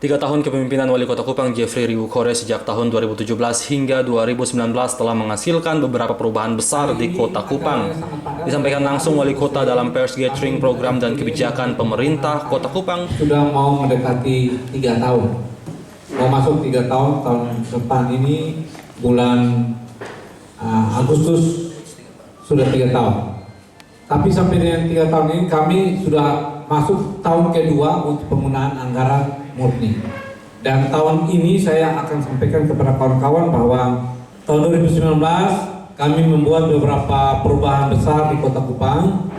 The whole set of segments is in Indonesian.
3 tahun kepemimpinan Wali Kota Kupang Jeffrey Riwukore sejak tahun 2017 hingga 2019 telah menghasilkan beberapa perubahan besar di Kota Kupang. Disampaikan langsung Wali Kota dalam pers gathering program dan kebijakan pemerintah Kota Kupang. Sudah mau mendekati 3 tahun. Mau masuk 3 tahun, tahun depan ini bulan Agustus sudah 3 tahun. Tapi sampai dengan 3 tahun ini kami sudah masuk tahun kedua untuk penggunaan anggaran murni. Dan tahun ini saya akan sampaikan kepada kawan-kawan bahwa tahun 2019 kami membuat beberapa perubahan besar di Kota Kupang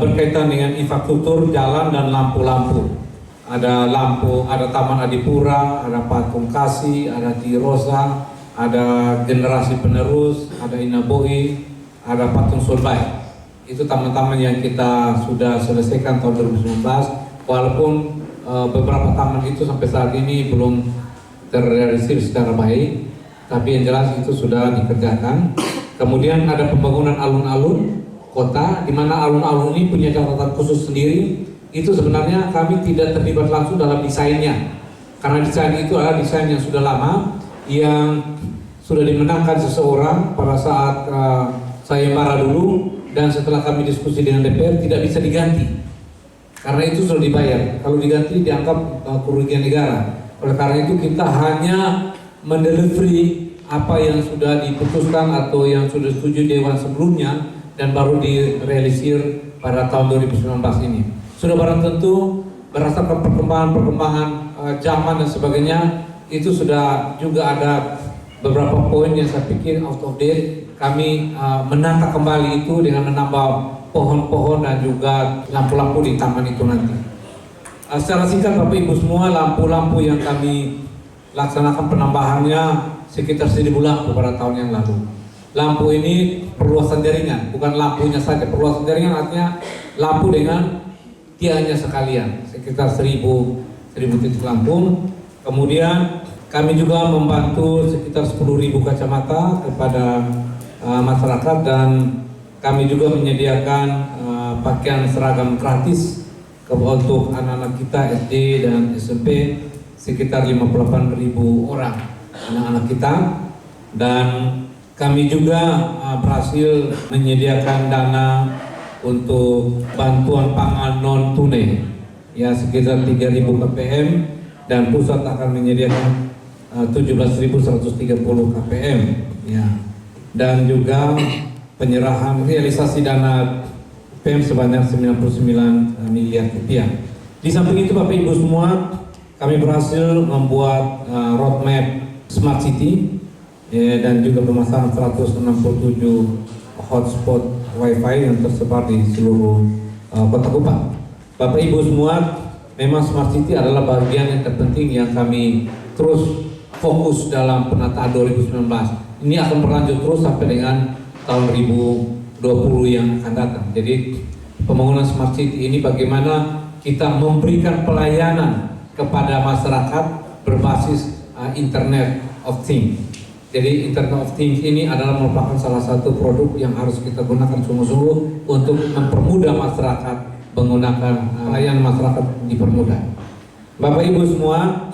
berkaitan dengan infrastruktur jalan dan lampu-lampu. Ada lampu, ada Taman Adipura, ada Patung Kasih, ada Tirosa, ada Generasi Penerus, ada Inaboi, ada Patung Solbai. Itu taman-taman yang kita sudah selesaikan tahun 2019, walaupun beberapa taman itu sampai saat ini belum terrealisir secara baik, tapi yang jelas itu sudah dikerjakan. Kemudian ada pembangunan alun-alun kota, di mana alun-alun ini punya catatan khusus sendiri. Itu sebenarnya kami tidak terlibat langsung dalam desainnya, karena desain itu adalah desain yang sudah lama, yang sudah dimenangkan seseorang pada saat saya marah dulu, dan setelah kami diskusi dengan DPR tidak bisa diganti. Karena itu sudah dibayar, kalau diganti dianggap kerugian negara. Oleh karena itu kita hanya mendelivery apa yang sudah diputuskan atau yang sudah setuju Dewan sebelumnya dan baru direalisir pada tahun 2019 ini. Sudah barang tentu berdasarkan perkembangan zaman dan sebagainya, itu sudah juga ada beberapa poin yang saya pikir out of date. Kami menata kembali itu dengan menambah pohon-pohon dan juga lampu-lampu di taman itu nanti. Secara singkat Bapak Ibu semua, lampu-lampu yang kami laksanakan penambahannya sekitar 1.000 lampu pada tahun yang lalu. Lampu ini perluasan jaringan, bukan lampunya saja. Perluasan jaringan artinya lampu dengan tiangnya sekalian, sekitar 1.000 titik lampu. Kemudian kami juga membantu sekitar 10.000 kacamata kepada masyarakat, dan kami juga menyediakan pakaian seragam gratis untuk anak-anak kita SD dan SMP, sekitar 58.000 orang anak-anak kita. Dan kami juga berhasil menyediakan dana untuk bantuan pangan non tunai, ya sekitar 3.000 kpm, dan pusat akan menyediakan 17.130 kpm, ya. Dan juga penyerahan realisasi dana PM sebanyak 99 miliar rupiah. Di samping itu Bapak Ibu semua, kami berhasil membuat roadmap Smart City, ya, dan juga pemasangan 167 hotspot Wi-Fi yang tersebar di seluruh Kota Kupang. Bapak Ibu semua, memang Smart City adalah bagian yang terpenting yang kami terus fokus dalam penataan 2019. Ini akan berlanjut terus sampai dengan tahun 2020 yang akan datang. Jadi pembangunan Smart City ini bagaimana kita memberikan pelayanan kepada masyarakat berbasis Internet of Things. Jadi Internet of Things ini adalah merupakan salah satu produk yang harus kita gunakan sungguh-sungguh untuk mempermudah masyarakat, menggunakan pelayanan masyarakat dipermudah. Bapak Ibu semua,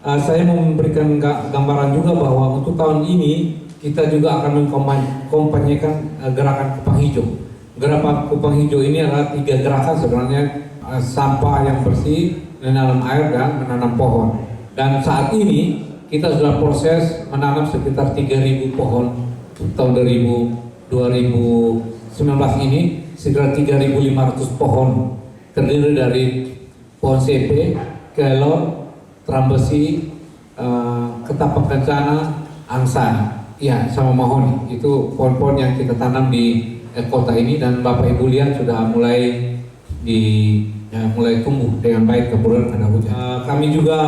saya mau memberikan gambaran juga bahwa untuk tahun ini kita juga akan mengkampanyekan gerakan Kupang Hijau. Gerakan Kupang Hijau ini adalah 3 gerakan sebenarnya, sampah yang bersih, menanam air, dan menanam pohon. Dan saat ini kita sudah proses menanam sekitar 3.000 pohon. Tahun 2019 ini sekitar 3.500 pohon, terdiri dari pohon CP, kelor, trambesi, ketapang kencana, angsa, ya, sama mahoni. Itu pohon-pohon yang kita tanam di kota ini, dan Bapak Ibu lihat sudah mulai mulai tumbuh dengan baik, kemudian ada hujan. Kami juga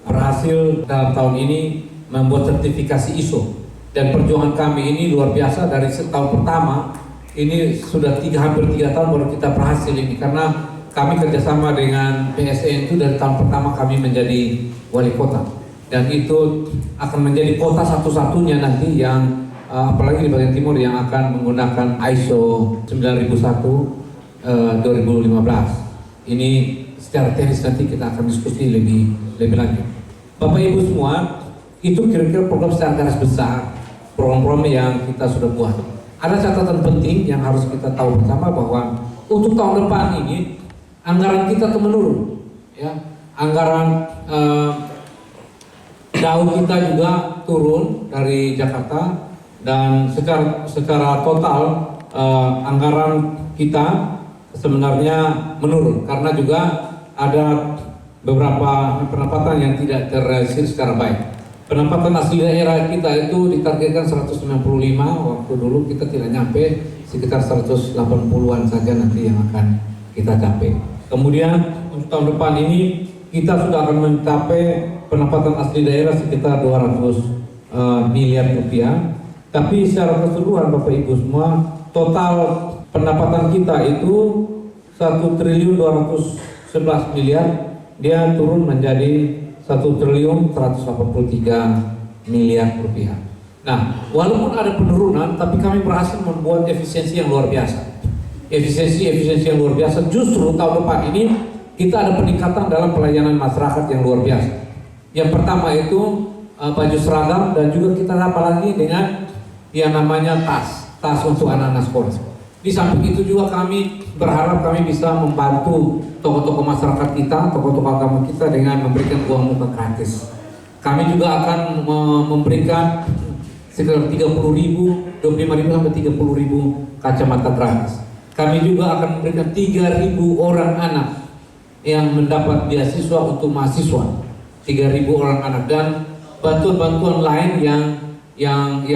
berhasil dalam tahun ini membuat sertifikasi ISO, dan perjuangan kami ini luar biasa. Dari tahun pertama ini sudah hampir 3 tahun baru kita berhasil ini, karena kami kerjasama dengan PSN itu dari tahun pertama kami menjadi wali kota, dan itu akan menjadi kota satu-satunya nanti yang apalagi di bagian timur yang akan menggunakan ISO 9001 2015. Ini secara teknis nanti kita akan diskusi lebih lanjut. Bapak Ibu semua, itu kira-kira program secara garis besar, program-program yang kita sudah buat. Ada catatan penting yang harus kita tahu bersama bahwa untuk tahun depan ini anggaran kita tuh menurun, ya. Anggaran daun kita juga turun dari Jakarta, dan secara total anggaran kita sebenarnya menurun karena juga ada beberapa pendapatan yang tidak terrealisir secara baik. Pendapatan asli daerah kita itu ditargetkan 195, waktu dulu kita tidak nyampe, sekitar 180-an saja nanti yang akan kita capai. Kemudian untuk tahun depan ini kita sudah akan mencapai pendapatan asli daerah sekitar 200 miliar rupiah. Tapi secara keseluruhan Bapak Ibu semua, total pendapatan kita itu 1.211 miliar, dia turun menjadi 1.183 miliar rupiah. Nah, walaupun ada penurunan, tapi kami berhasil membuat efisiensi yang luar biasa. Efisiensi yang luar biasa. Justru tahun depan ini kita ada peningkatan dalam pelayanan masyarakat yang luar biasa. Yang pertama itu baju seragam, dan juga kita dapat lagi dengan yang namanya tas untuk anak-anak sekolah. Di samping itu juga kami berharap kami bisa membantu tokoh-tokoh masyarakat kita, tokoh-tokoh agama kita dengan memberikan uang muka gratis. Kami juga akan memberikan sekitar 30.000, 25.000 sampai 30.000 kacamata gratis. Kami juga akan memberikan 3.000 orang anak yang mendapat beasiswa untuk mahasiswa, 3.000 orang anak, dan bantuan-bantuan lain yang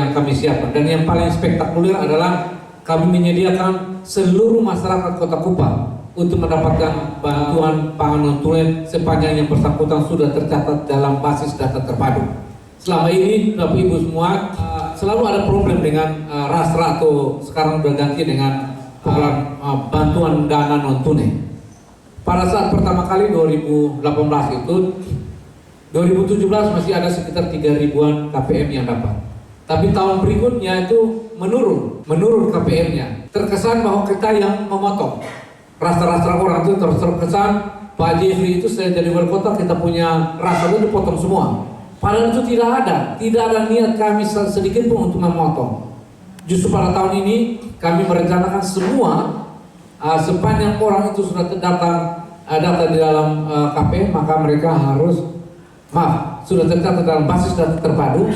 kami siapkan. Dan yang paling spektakuler adalah kami menyediakan seluruh masyarakat Kota Kupang untuk mendapatkan bantuan pangan non-tunai sepanjang yang bersangkutan sudah tercatat dalam basis data terpadu. Selama ini Bapak Ibu semua selalu ada problem dengan Rasra, atau sekarang sudah ganti dengan program bantuan dana non-tunai. Pada saat pertama kali 2018 itu, 2017 masih ada sekitar 3.000-an KPM yang dapat. Tapi tahun berikutnya itu menurun KPM-nya. Terkesan bahwa kita yang memotong. Rasa-rasa orang itu terkesan Pak Jeffrey itu saya jadi wali kota, kita punya rasa itu dipotong semua. Padahal itu tidak ada niat kami sedikit pun untuk memotong. Justru pada tahun ini kami merencanakan semua sepanjang orang itu sudah terdaftar data di dalam KPM, maka mereka sudah tercatat dalam basis data terpadu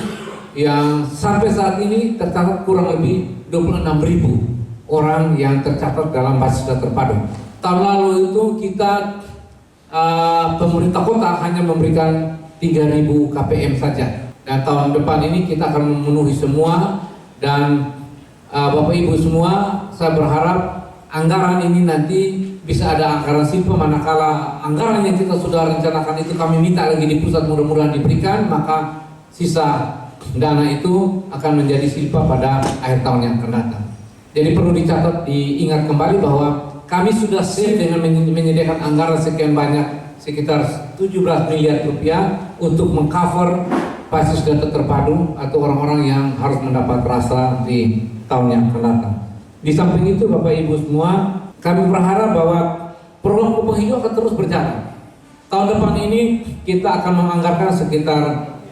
yang sampai saat ini tercatat kurang lebih 26.000 orang yang tercatat dalam basis data terpadu. Tahun lalu itu kita pemerintah kota hanya memberikan 3.000 KPM saja. Dan tahun depan ini kita akan memenuhi semua, dan Bapak Ibu semua, saya berharap anggaran ini nanti bisa ada anggaran SIPA, manakala anggaran yang kita sudah rencanakan itu kami minta lagi di pusat, mudah-mudahan diberikan, maka sisa dana itu akan menjadi SIPA pada akhir tahun yang akan datang. Jadi perlu dicatat, diingat kembali bahwa kami sudah safe dengan menyediakan anggaran sekian banyak, sekitar 17 miliar rupiah untuk mengcover basis data terpadu atau orang-orang yang harus mendapat rasa di tahun yang akan datang. Di samping itu Bapak Ibu semua, kami berharap bahwa program Kupang Hijau akan terus berjalan. Tahun depan ini kita akan menganggarkan sekitar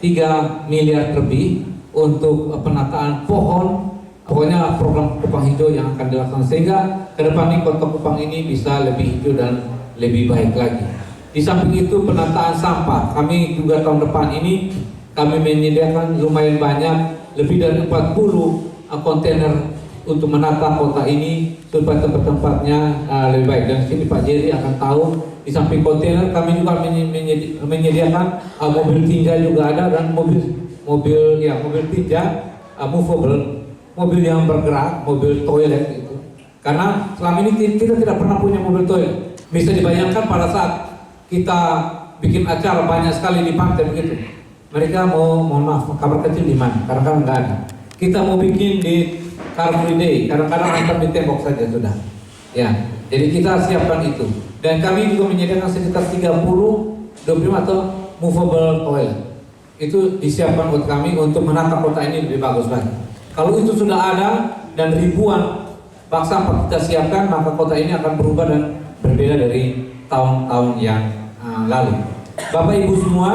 3 miliar lebih untuk penataan pohon. Pokoknya program Kupang Hijau yang akan dilaksanakan sehingga ke depan ini Kota Kupang ini bisa lebih hijau dan lebih baik lagi. Di samping itu penataan sampah, kami juga tahun depan ini kami menyediakan lumayan banyak, lebih dari 40 kontainer untuk menata kota ini supaya tempat-tempatnya lebih baik. Dan sini Pak Jerry akan tahu, di samping kontainer kami juga menyediakan mobil tinja juga ada, dan mobil tinja movable, mobil yang bergerak, mobil toilet itu. Karena selama ini kita tidak pernah punya mobil toilet. Bisa dibayangkan pada saat kita bikin acara banyak sekali di pantai begitu, mereka mohon maaf, kamar kecil di mana? Kadang-kadang nggak ada. Kita mau bikin di Car Free Day, kadang-kadang antar di tembok saja sudah. Ya, jadi kita siapkan itu. Dan kami juga menyediakan sekitar 25 atau movable toilet. Itu disiapkan buat kami untuk menata kota ini lebih bagus lagi. Kalau itu sudah ada dan ribuan bak sampah kita siapkan, maka kota ini akan berubah dan berbeda dari tahun-tahun yang lalu. Bapak Ibu semua,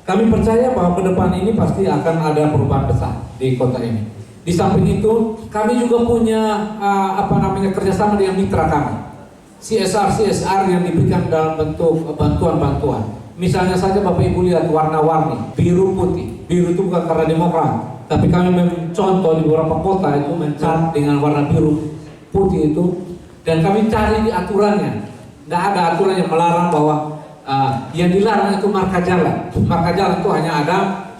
kami percaya bahwa ke depan ini pasti akan ada perubahan besar di kota ini. Di samping itu, kami juga punya kerjasama dengan mitra kami, CSR yang diberikan dalam bentuk bantuan-bantuan. Misalnya saja Bapak Ibu lihat warna-warni, biru putih. Biru itu bukan karena Demokrat, tapi kami mencontoh di beberapa kota itu mencat dengan warna biru putih itu, dan kami cari di aturannya. Tidak ada aturan yang melarang bahwa yang dilarang itu marka jalan. Marka jalan itu hanya ada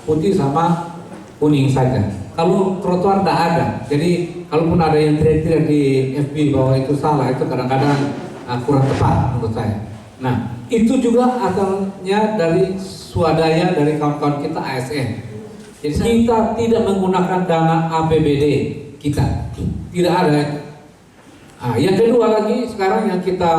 putih sama kuning saja. Kalau trotoar tidak ada. Jadi kalaupun ada yang teriak-teriak di FB bahwa itu salah, itu kadang-kadang kurang tepat menurut saya. Nah, itu juga asalnya dari swadaya dari kawan-kawan kita ASN. Jadi kita tidak menggunakan dana APBD kita. Tidak ada. Yang kedua lagi, sekarang yang kita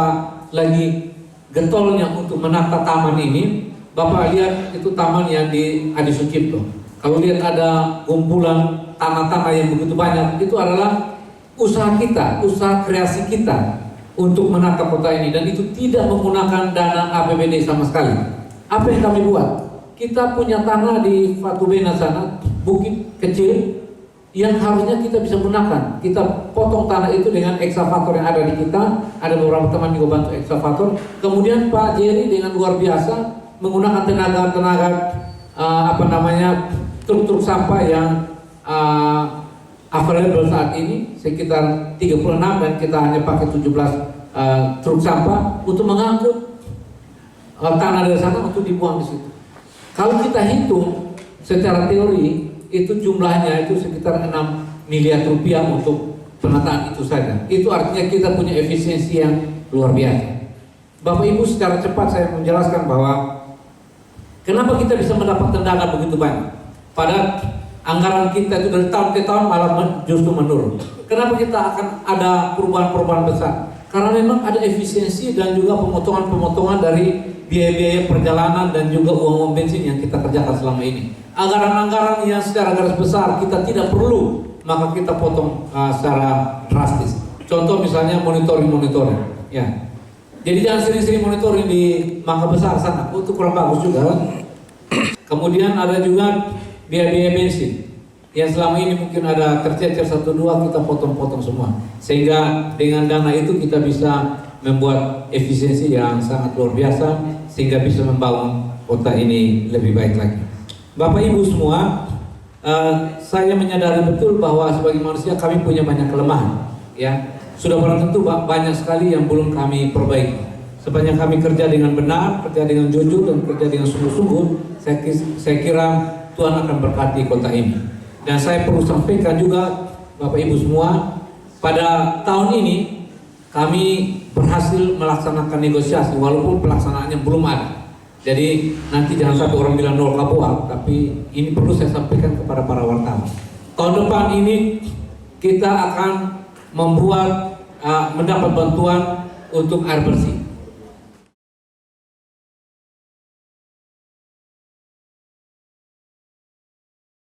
lagi getolnya untuk menata taman ini, Bapak lihat itu taman yang di Adi Sucipto. Kalau lihat ada kumpulan tanah-tanah yang begitu banyak, itu adalah usaha kita, usaha kreasi kita untuk menata kota ini, dan itu tidak menggunakan dana APBD sama sekali. Apa yang kami buat? Kita punya tanah di Fatubena sana, bukit kecil yang harusnya kita bisa gunakan. Kita potong tanah itu dengan eksavator yang ada di kita. Ada beberapa teman juga bantu eksavator. Kemudian Pak Jerry dengan luar biasa menggunakan tenaga truk-truk sampah yang available saat ini sekitar 36, dan kita hanya pakai 17 truk sampah untuk mengangkut tanah dari sana untuk dibuang di situ. Kalau kita hitung secara teori, itu jumlahnya itu sekitar 6 miliar rupiah untuk penataan itu saja. Itu artinya kita punya efisiensi yang luar biasa. Bapak Ibu, secara cepat saya menjelaskan bahwa kenapa kita bisa mendapatkan dana begitu banyak. Pada anggaran kita itu dari tahun ke tahun malah justru menurun. Kenapa kita akan ada perubahan-perubahan besar? Karena memang ada efisiensi dan juga pemotongan-pemotongan dari biaya-biaya perjalanan dan juga uang bensin yang kita kerjakan selama ini. Anggaran-anggaran yang secara garis besar kita tidak perlu, maka kita potong secara drastis. Contoh misalnya monitoring. Ya. Jadi jangan sering-sering monitoring di Mangga Besar sana, itu kurang bagus juga. Kemudian ada juga biaya-biaya bensin yang selama ini mungkin ada tercecer 1-2, kita potong-potong semua, sehingga dengan dana itu kita bisa membuat efisiensi yang sangat luar biasa, sehingga bisa membangun kota ini lebih baik lagi. Bapak Ibu semua, saya menyadari betul bahwa sebagai manusia kami punya banyak kelemahan, ya. Sudah barang tentu banyak sekali yang belum kami perbaiki. Sepanjang kami kerja dengan benar, kerja dengan jujur, dan kerja dengan sungguh-sungguh, saya kira Tuhan akan berkati kota ini. Dan saya perlu sampaikan juga Bapak Ibu semua, pada tahun ini kami berhasil melaksanakan negosiasi walaupun pelaksanaannya belum ada. Jadi nanti jangan sampai orang bilang nol kabual, tapi ini perlu saya sampaikan kepada para wartawan. Tahun depan ini kita akan mendapat bantuan untuk air bersih.